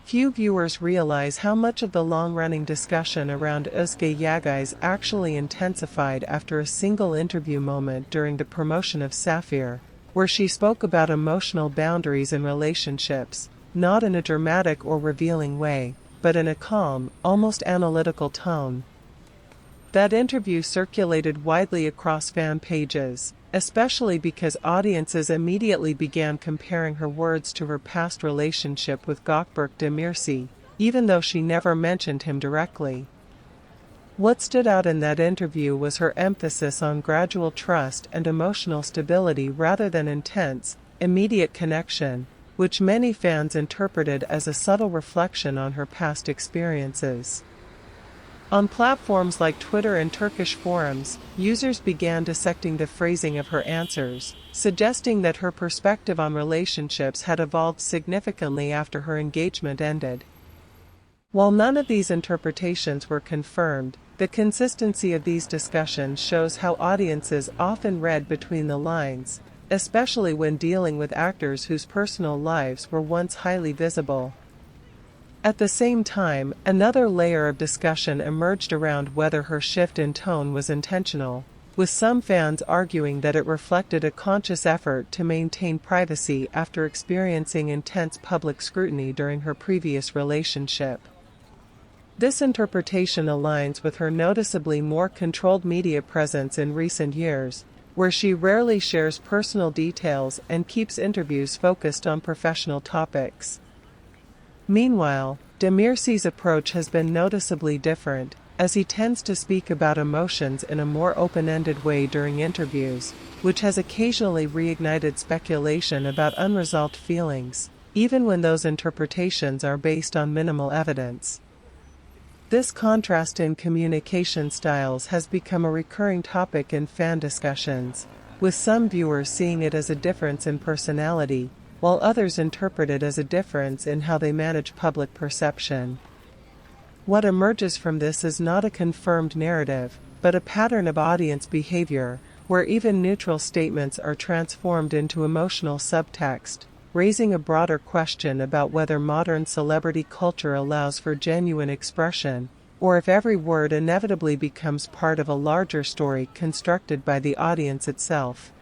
Few viewers realize how much of the long-running discussion around Özge Yagai's actually intensified after a single interview moment during the promotion of Sapphire, where she spoke about emotional boundaries in relationships, not in a dramatic or revealing way, but in a calm, almost analytical tone. That interview circulated widely across fan pages, especially because audiences immediately began comparing her words to her past relationship with Gökberk Demirci, even though she never mentioned him directly. What stood out in that interview was her emphasis on gradual trust and emotional stability rather than intense, immediate connection, which many fans interpreted as a subtle reflection on her past experiences. On platforms like Twitter and Turkish forums, users began dissecting the phrasing of her answers, suggesting that her perspective on relationships had evolved significantly after her engagement ended. While none of these interpretations were confirmed, the consistency of these discussions shows how audiences often read between the lines, especially when dealing with actors whose personal lives were once highly visible. At the same time, another layer of discussion emerged around whether her shift in tone was intentional, with some fans arguing that it reflected a conscious effort to maintain privacy after experiencing intense public scrutiny during her previous relationship. This interpretation aligns with her noticeably more controlled media presence in recent years, where she rarely shares personal details and keeps interviews focused on professional topics. Meanwhile, Demirci's approach has been noticeably different, as he tends to speak about emotions in a more open-ended way during interviews, which has occasionally reignited speculation about unresolved feelings, even when those interpretations are based on minimal evidence. This contrast in communication styles has become a recurring topic in fan discussions, with some viewers seeing it as a difference in personality, while others interpret it as a difference in how they manage public perception. What emerges from this is not a confirmed narrative, but a pattern of audience behavior, where even neutral statements are transformed into emotional subtext, raising a broader question about whether modern celebrity culture allows for genuine expression, or if every word inevitably becomes part of a larger story constructed by the audience itself.